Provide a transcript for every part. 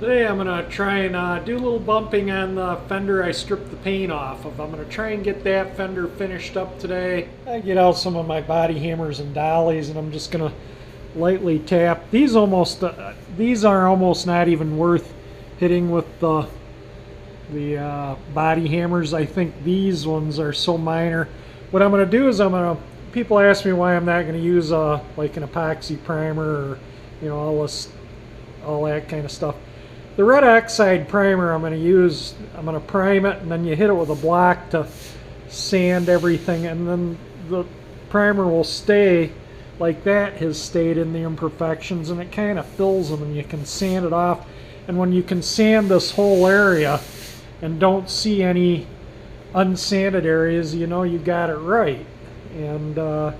Today I'm going to try and do a little bumping on the fender I stripped the paint off of. I'm going to try and get that fender finished up today. I get out some of my body hammers and dollies and I'm just going to lightly tap. These are almost not even worth hitting with the body hammers. I think these ones are so minor. What I'm going to do is people ask me why I'm not going to use like an epoxy primer or all that kind of stuff. The red oxide primer I'm going to use, I'm going to prime it and then you hit it with a block to sand everything, and then the primer will stay like that has stayed in the imperfections, and it kind of fills them and you can sand it off. And when you can sand this whole area and don't see any unsanded areas, you know you got it right. And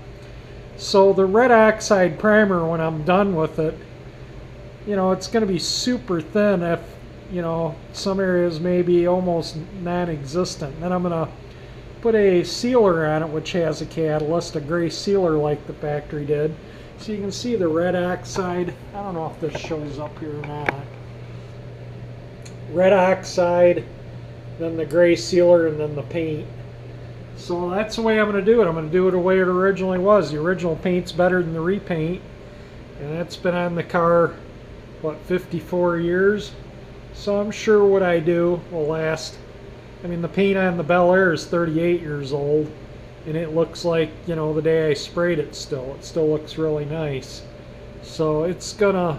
so the red oxide primer, when I'm done with it, it's going to be super thin. If, some areas may be almost non-existent. Then I'm going to put a sealer on it, which has a catalyst, a gray sealer like the factory did. So you can see the red oxide. I don't know if this shows up here or not. Red oxide, then the gray sealer, and then the paint. So that's the way I'm going to do it. I'm going to do it the way it originally was. The original paint's better than the repaint. And it's been on the car, what, 54 years? So I'm sure what I do will last. I mean, the paint on the Bel Air is 38 years old, and it looks like, the day I sprayed it still. It still looks really nice. So it's gonna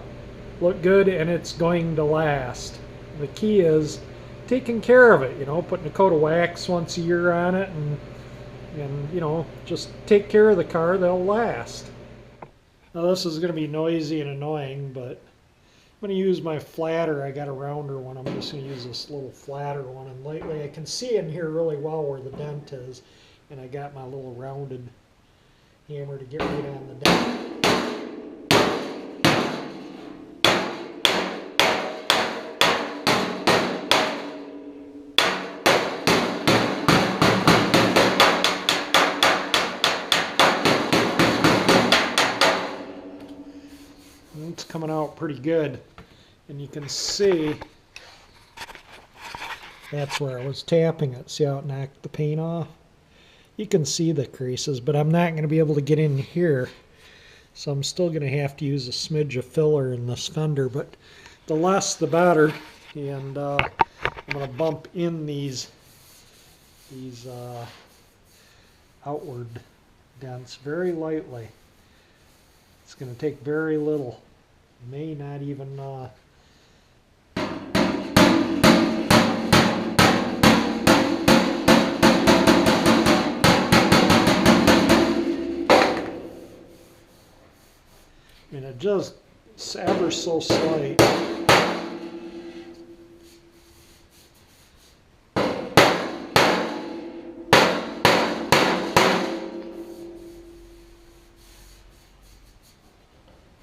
look good and it's going to last. The key is taking care of it, putting a coat of wax once a year on it, and just take care of the car, they'll last. Now this is going to be noisy and annoying, but I'm going to use my flatter. I got a rounder one. I'm just going to use this little flatter one. And lately I can see in here really well where the dent is. And I got my little rounded hammer to get right on the dent. It's coming out pretty good, and you can see that's where I was tapping it. See how it knocked the paint off? You can see the creases, but I'm not going to be able to get in here, so I'm still going to have to use a smidge of filler in this fender, but the less the better. And I'm going to bump in these outward dents very lightly. It's going to take very little. May not even and it just ever so slight.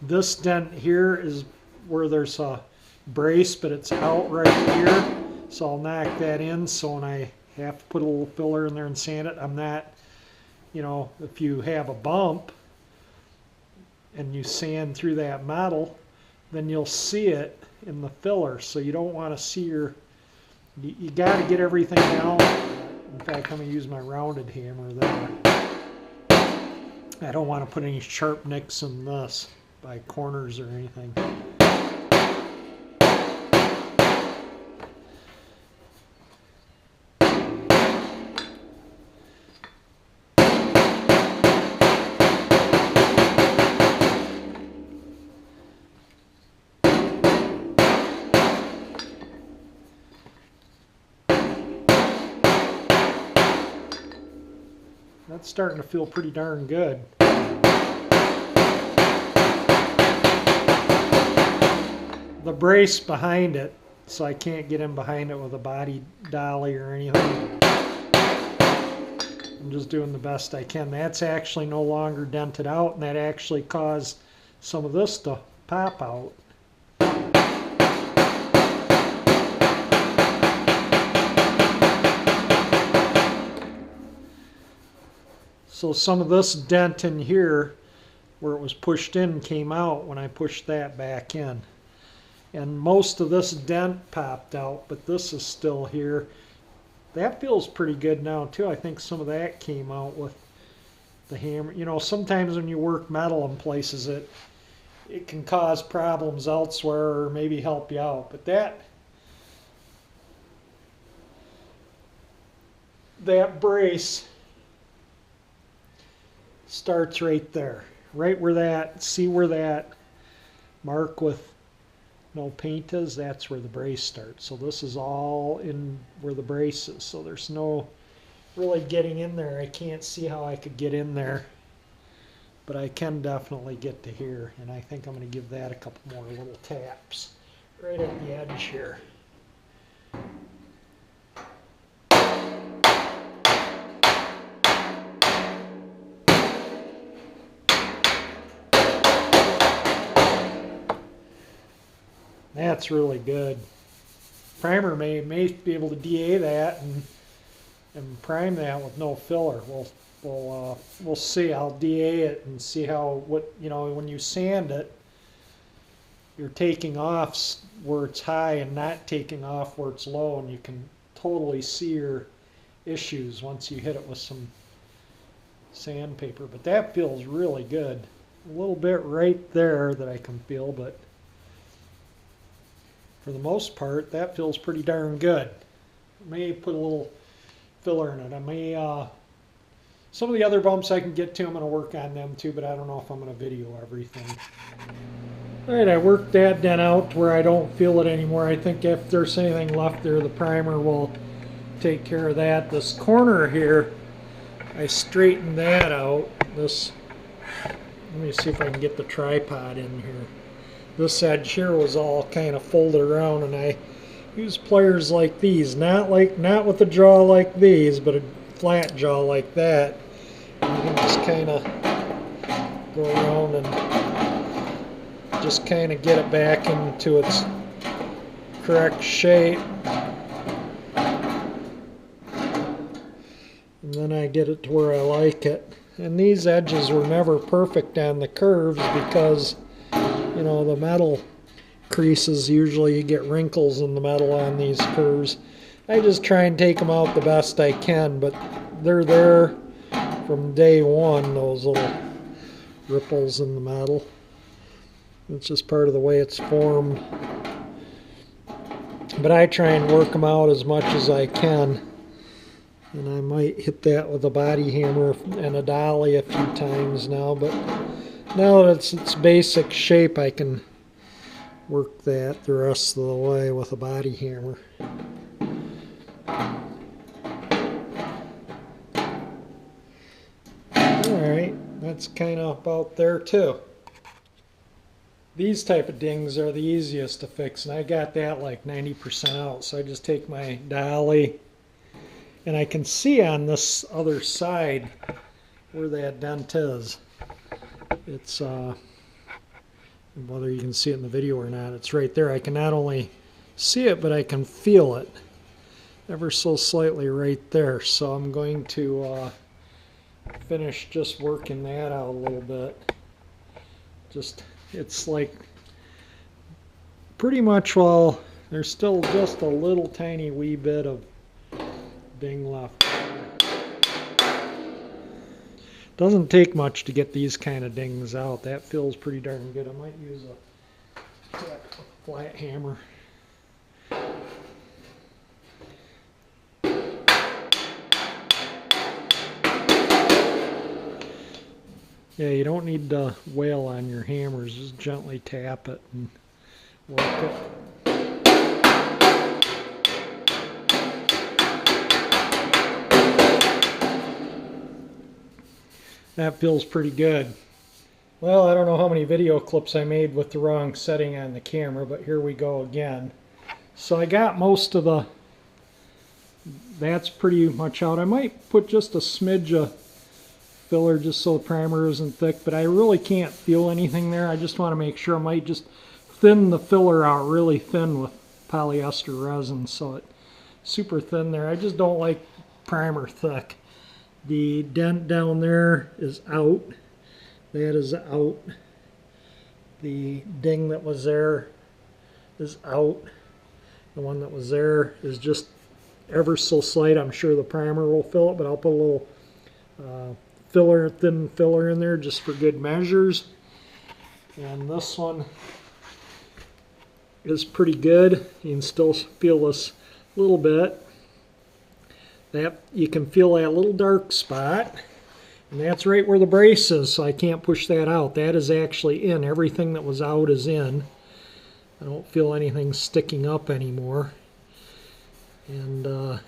This dent here is where there's a brace, but it's out right here. So I'll knock that in. So when I have to put a little filler in there and sand it, I'm not, if you have a bump and you sand through that metal, then you'll see it in the filler. So you don't want to see you got to get everything down. In fact, I'm going to use my rounded hammer there. I don't want to put any sharp nicks in this by corners or anything. That's starting to feel pretty darn good. The brace behind it, so I can't get in behind it with a body dolly or anything. I'm just doing the best I can. That's actually no longer dented out, and that actually caused some of this to pop out. So some of this dent in here where it was pushed in came out when I pushed that back in. and most of this dent popped out, but this is still here. That feels pretty good now too. I think some of that came out with the hammer. You know, sometimes when you work metal in places, it can cause problems elsewhere or maybe help you out. But that brace starts right there, right where that, see where that mark with no paint is, that's where the brace starts. So this is all in where the brace is, so there's no really getting in there. I can't see how I could get in there, but I can definitely get to here, and I think I'm going to give that a couple more little taps right at the edge here. That's really good. Primer may be able to DA that and prime that with no filler. We'll see. I'll DA it and see how, when you sand it, you're taking off where it's high and not taking off where it's low, and you can totally see your issues once you hit it with some sandpaper. But that feels really good. A little bit right there that I can feel, but for the most part, that feels pretty darn good. I may put a little filler in it. I may, some of the other bumps I can get to, I'm going to work on them too, but I don't know if I'm going to video everything. Alright, I worked that dent out where I don't feel it anymore. I think if there's anything left there, the primer will take care of that. This corner here, I straightened that out. Let me see if I can get the tripod in here. This edge here was all kind of folded around, and I use pliers like these, not with a jaw like these, but a flat jaw like that. And you can just kind of go around and just kind of get it back into its correct shape. And then I get it to where I like it. And these edges were never perfect on the curves because, you know, the metal creases, usually you get wrinkles in the metal on these curves. I just try and take them out the best I can, but they're there from day one, those little ripples in the metal. It's just part of the way it's formed. But I try and work them out as much as I can. And I might hit that with a body hammer and a dolly a few times now, but now that it's its basic shape, I can work that the rest of the way with a body hammer. Alright, that's kind of about there too. These type of dings are the easiest to fix, and I got that like 90% out. So I just take my dolly, and I can see on this other side where that dent is. It's whether you can see it in the video or not, it's right there. I can not only see it, but I can feel it ever so slightly right there. So I'm going to finish just working that out a little bit. It's like pretty much, well, there's still just a little tiny wee bit of ding left. Doesn't take much to get these kind of dings out. That feels pretty darn good. I might use a flat hammer. Yeah, you don't need to wail on your hammers. Just gently tap it and work it. That feels pretty good. Well, I don't know how many video clips I made with the wrong setting on the camera, but here we go again. So I got most of that's pretty much out. I might put just a smidge of filler just so the primer isn't thick, but I really can't feel anything there. I just want to make sure. I might just thin the filler out really thin with polyester resin, so it's super thin there. I just don't like primer thick. The dent down there is out. That is out. The ding that was there is out. The one that was there is just ever so slight. I'm sure the primer will fill it, but I'll put a little thin filler in there just for good measures. And this one is pretty good. You can still feel this a little bit. That you can feel that little dark spot, and that's right where the brace is, so I can't push that out. That is actually in. Everything that was out is in. I don't feel anything sticking up anymore. And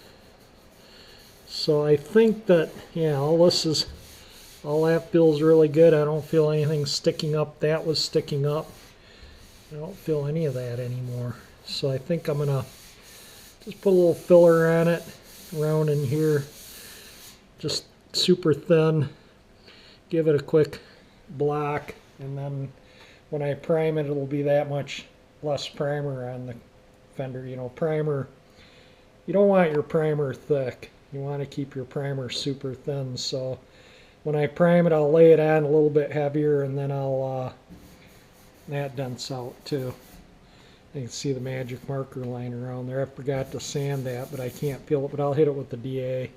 so I think that, yeah, all that feels really good. I don't feel anything sticking up. That was sticking up. I don't feel any of that anymore. So I think I'm gonna just put a little filler on it around in here, just super thin. Give it a quick block, and then when I prime it, it'll be that much less primer on the fender. You know, primer, you don't want your primer thick. You want to keep your primer super thin. So when I prime it, I'll lay it on a little bit heavier, and then I'll that dents out too. You can see the magic marker line around there. I forgot to sand that, but I can't feel it, but I'll hit it with the DA.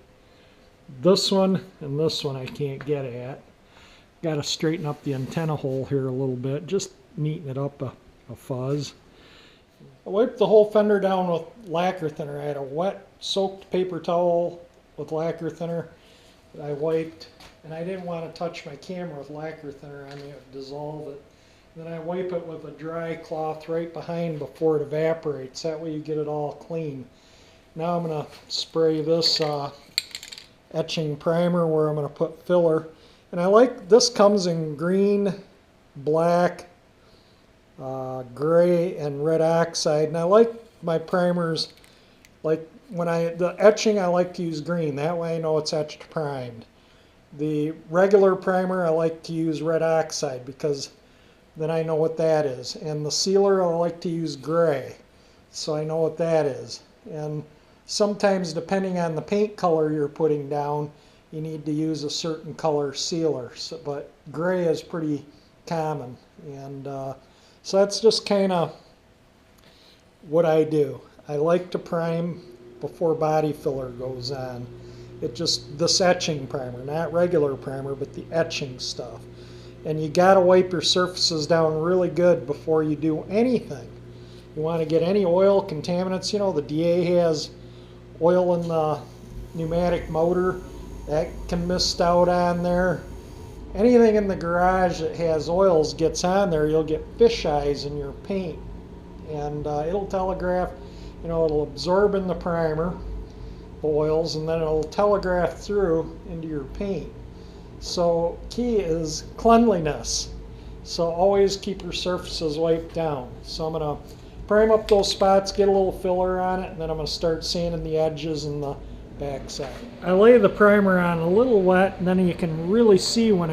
This one and this one I can't get at. Got to straighten up the antenna hole here a little bit, just neaten it up a fuzz. I wiped the whole fender down with lacquer thinner. I had a wet soaked paper towel with lacquer thinner that I wiped, and I didn't want to touch my camera with lacquer thinner on me, it would dissolve it. Then I wipe it with a dry cloth right behind before it evaporates. That way you get it all clean. Now I'm going to spray this etching primer where I'm going to put filler. And I like, this comes in green, black, gray, and red oxide. And I like my primers, like when the etching I like to use green. That way I know it's etched primed. The regular primer I like to use red oxide because then I know what that is. And the sealer I like to use gray, so I know what that is. And sometimes depending on the paint color you're putting down, you need to use a certain color sealer. So, but gray is pretty common. And so that's just kind of what I do. I like to prime before body filler goes on. It just, this etching primer, not regular primer, but the etching stuff. And you got to wipe your surfaces down really good before you do anything. You want to get any oil contaminants. You know, the DA has oil in the pneumatic motor. That can mist out on there. Anything in the garage that has oils gets on there, you'll get fish eyes in your paint. And it'll telegraph, you know, it'll absorb in the primer, the oils, and then it'll telegraph through into your paint. So key is cleanliness. So always keep your surfaces wiped down. So I'm going to prime up those spots, get a little filler on it, and then I'm going to start sanding the edges and the back side. I lay the primer on a little wet, and then you can really see when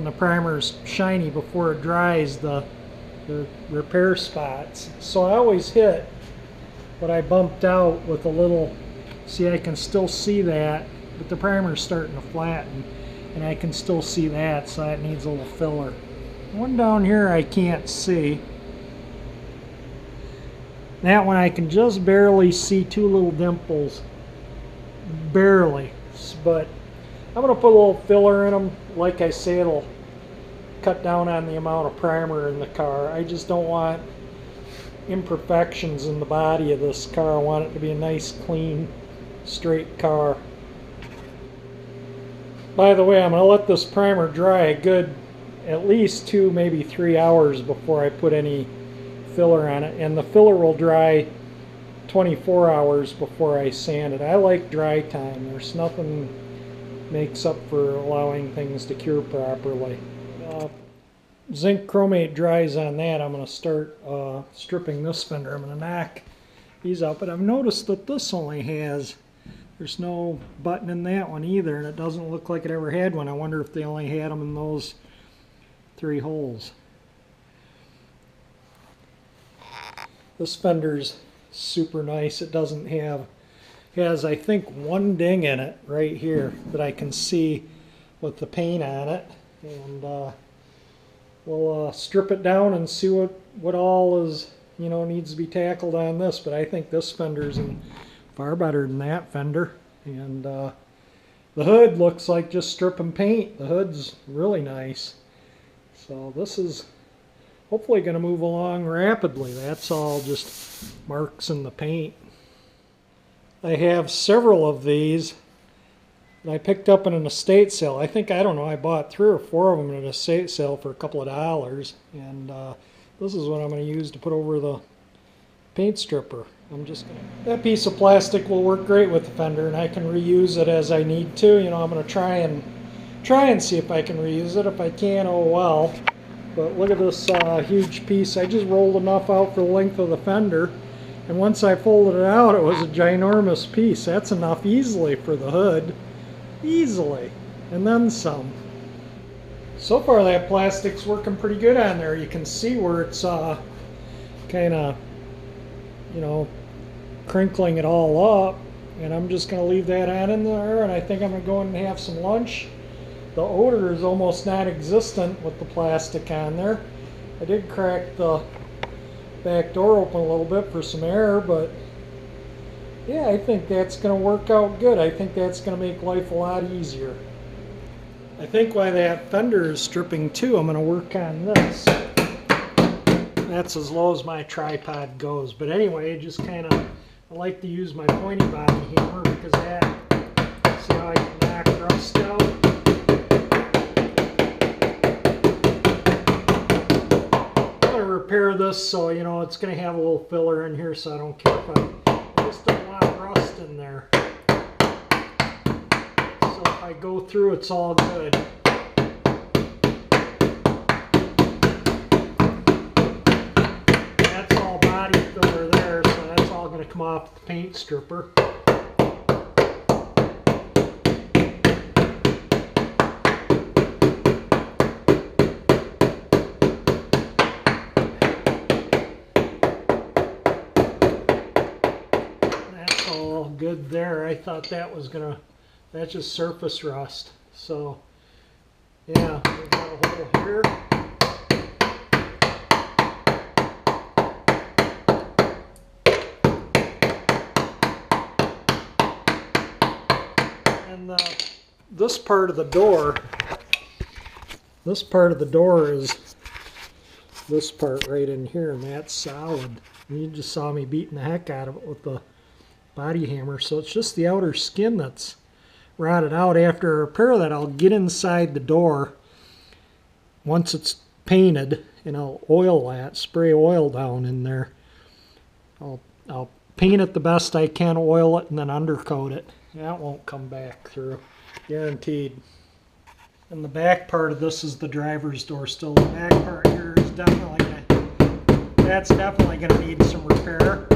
the primer's shiny before it dries, the repair spots. So I always hit what I bumped out with a little, see, I can still see that, but the primer's starting to flatten. And I can still see that, so that needs a little filler. One down here I can't see. That one I can just barely see two little dimples. Barely. But I'm going to put a little filler in them. Like I say, it'll cut down on the amount of primer in the car. I just don't want imperfections in the body of this car. I want it to be a nice, clean, straight car. By the way, I'm going to let this primer dry a good at least 2, maybe 3 hours before I put any filler on it. And the filler will dry 24 hours before I sand it. I like dry time. There's nothing makes up for allowing things to cure properly. Zinc chromate dries on that. I'm going to start stripping this fender. I'm going to knock these out. But I've noticed that this only has, there's no button in that one either, and it doesn't look like it ever had one. I wonder if they only had them in those 3 holes. This fender's super nice. It doesn't have, has I think 1 ding in it right here that I can see with the paint on it. And we'll strip it down and see what all is you know, needs to be tackled on this, but I think this fender's far better than that fender. And the hood looks like just stripping paint. The hood's really nice. So this is hopefully going to move along rapidly. That's all just marks in the paint. I have several of these that I picked up in an estate sale. I don't know, I bought 3 or 4 of them in an estate sale for a couple of dollars. And this is what I'm going to use to put over the paint stripper. That piece of plastic will work great with the fender, and I can reuse it as I need to. You know, I'm going to try and see if I can reuse it. If I can, oh well. But look at this huge piece. I just rolled enough out for the length of the fender, and once I folded it out, it was a ginormous piece. That's enough easily for the hood. Easily. And then some. So far that plastic's working pretty good on there. You can see where it's kind of, you know, crinkling it all up. And I'm just going to leave that on in there, and I think I'm going to go in and have some lunch. The odor is almost non-existent with the plastic on there. I did crack the back door open a little bit for some air, but yeah, I think that's going to work out good. I think that's going to make life a lot easier. I think while that fender is stripping too, I'm going to work on this. That's as low as my tripod goes. But anyway, just kind of, I like to use my pointy body hammer because that, see how I can knock rust out? I'm going to repair this so, you know, it's going to have a little filler in here, so I don't care if I just don't want rust in there. So if I go through, it's all good. That's all body filler there, so that's all going to come off the paint stripper. That's all good there. I thought that was going to, that's just surface rust. So yeah, we got a hole here. And this part of the door is this part right in here, and that's solid. And you just saw me beating the heck out of it with the body hammer. So it's just the outer skin that's rotted out. After I repair that, I'll get inside the door once it's painted, and I'll oil that, spray oil down in there. I'll paint it the best I can, oil it, and then undercoat it. That won't come back through, guaranteed. And the back part of this is the driver's door still. The back part here is definitely gonna need some repair.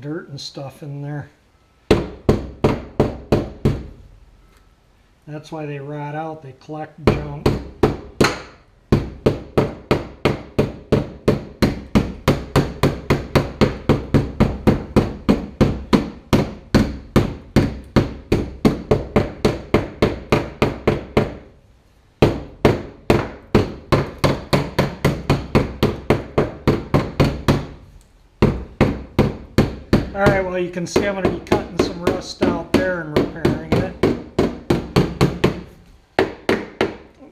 Dirt and stuff in there. That's why they rot out, they collect junk. Alright, well you can see I'm going to be cutting some rust out there and repairing it.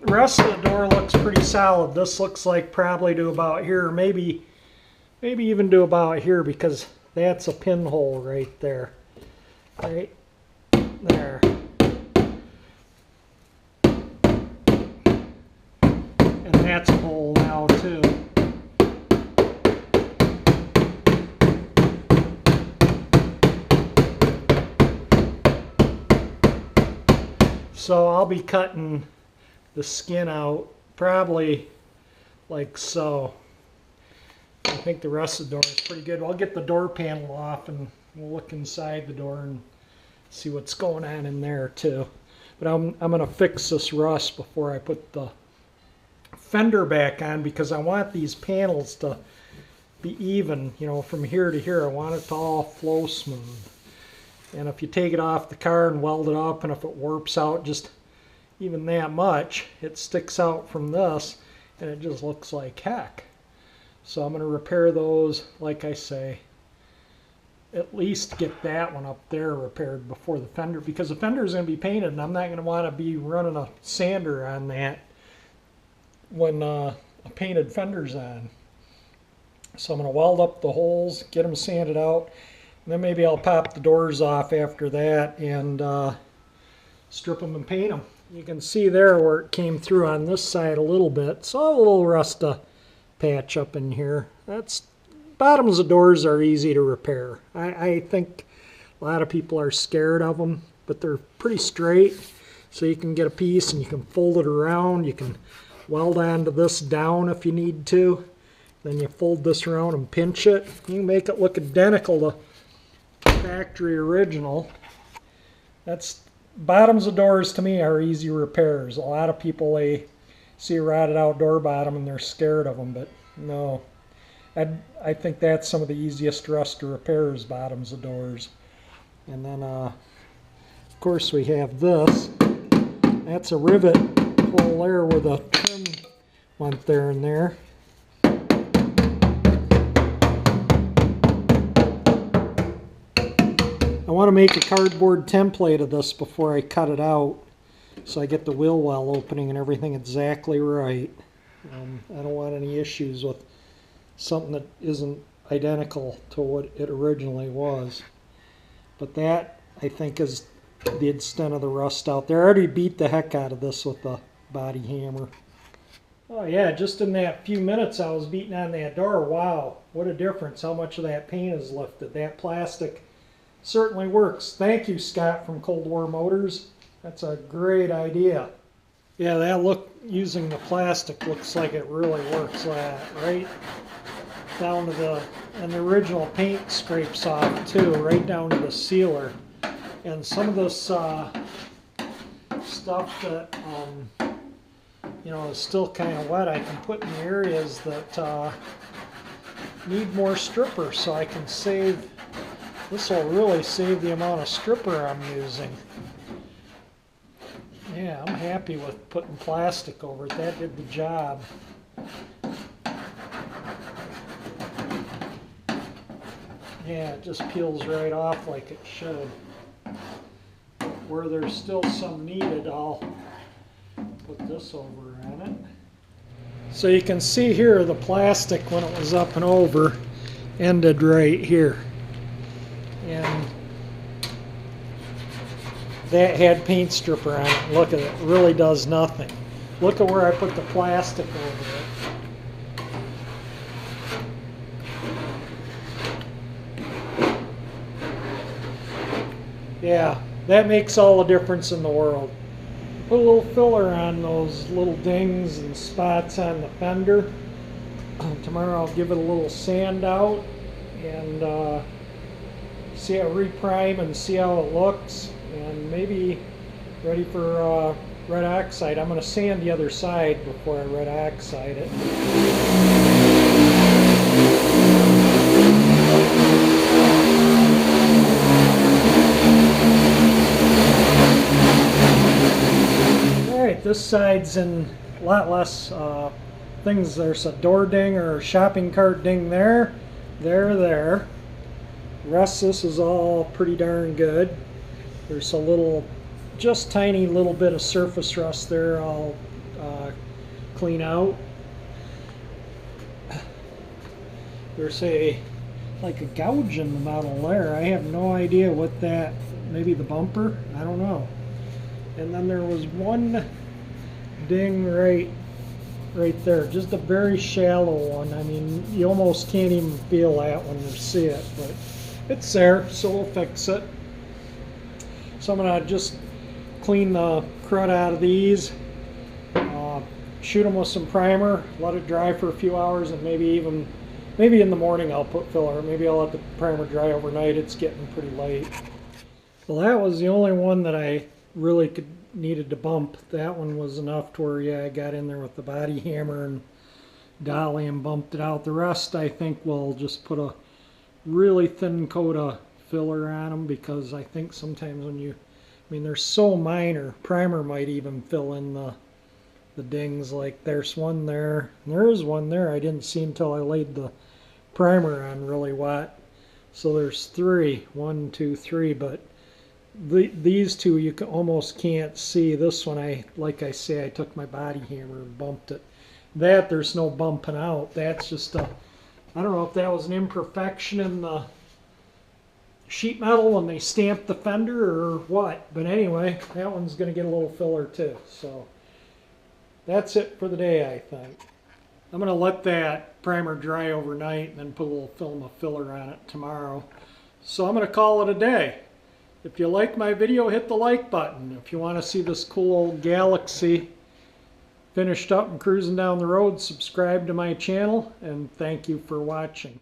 The rest of the door looks pretty solid. This looks like probably to about here, maybe even to about here, because that's a pinhole right there. Right there. And that's a hole now too. So I'll be cutting the skin out probably like so. I think the rest of the door is pretty good. I'll get the door panel off and we'll look inside the door and see what's going on in there too. But I'm going to fix this rust before I put the fender back on, because I want these panels to be even, you know, from here to here. I want it to all flow smooth. And if you take it off the car and weld it up, and if it warps out just even that much, it sticks out from this and it just looks like heck. So I'm going to repair those, like I say, at least get that one up there repaired before the fender, because the fender is going to be painted and I'm not going to want to be running a sander on that when a painted fender's on. So I'm going to weld up the holes, get them sanded out, and then maybe I'll pop the doors off after that and strip them and paint them. You can see there where it came through on this side a little bit, so a little rust to patch up in here. Bottoms of doors are easy to repair. I think a lot of people are scared of them, but they're pretty straight, so you can get a piece and you can fold it around. You can weld onto this down if you need to. Then you fold this around and pinch it. You can make it look identical to factory original. Bottoms of doors to me are easy repairs. A lot of people, they see a rotted out door bottom and they're scared of them, but no. I think that's some of the easiest rust to repair is bottoms of doors. And then of course we have this. That's a rivet hole there where the trim went there and there. I want to make a cardboard template of this before I cut it out, so I get the wheel well opening and everything exactly right. I don't want any issues with something that isn't identical to what it originally was. But that, I think, is the extent of the rust out there. I already beat the heck out of this with the body hammer. Oh yeah, just in that few minutes I was beating on that door. Wow, what a difference. How much of that paint is lifted. That plastic certainly works. Thank you, Scott from Cold War Motors. That's a great idea. Yeah, that look using the plastic looks like it really works. Right down to and the original paint scrapes off too, right down to the sealer. And some of this stuff that you know, is still kind of wet, I can put in the areas that need more stripper, so I can save. This will really save the amount of stripper I'm using. Yeah, I'm happy with putting plastic over it. That did the job. Yeah, it just peels right off like it should. Where there's still some needed, I'll put this over on it. So you can see here the plastic, when it was up and over, ended right here. And that had paint stripper on it. Look at it, it really does nothing. Look at where I put the plastic over it. Yeah, that makes all the difference in the world. Put a little filler on those little dings and spots on the fender. Tomorrow I'll give it a little sand out and see how reprime and see how it looks, and maybe ready for red oxide. I'm going to sand the other side before I red oxide it. Alright, this side's in a lot less things. There's a door ding or shopping cart ding there. The rest of this is all pretty darn good. There's a little, just tiny little bit of surface rust there I'll clean out. There's like a gouge in the metal there. I have no idea what that, maybe the bumper, I don't know. And then there was one ding right there, just a very shallow one. I mean, you almost can't even feel that when you see it, but it's there, so we'll fix it. So I'm going to just clean the crud out of these, shoot them with some primer, let it dry for a few hours, and maybe in the morning I'll put filler. Maybe I'll let the primer dry overnight. It's getting pretty late. Well, that was the only one that I really needed to bump. That one was enough to where, yeah, I got in there with the body hammer and dolly and bumped it out. The rest I think we'll just put a really thin coat of filler on them, because I think sometimes when you, I mean, they're so minor. Primer might even fill in the dings. Like there's one there, and there is one there I didn't see until I laid the primer on really wet. So there's three, 1, 2, 3, but these two you almost can't see. This one, like I say, I took my body hammer and bumped it. That there's no bumping out. That's just a, I don't know if that was an imperfection in the sheet metal when they stamped the fender or what. But anyway, that one's going to get a little filler too. So that's it for the day, I think. I'm going to let that primer dry overnight and then put a little film of filler on it tomorrow. So I'm going to call it a day. If you like my video, hit the like button. If you want to see this cool old Galaxie finished up and cruising down the road, subscribe to my channel, and thank you for watching.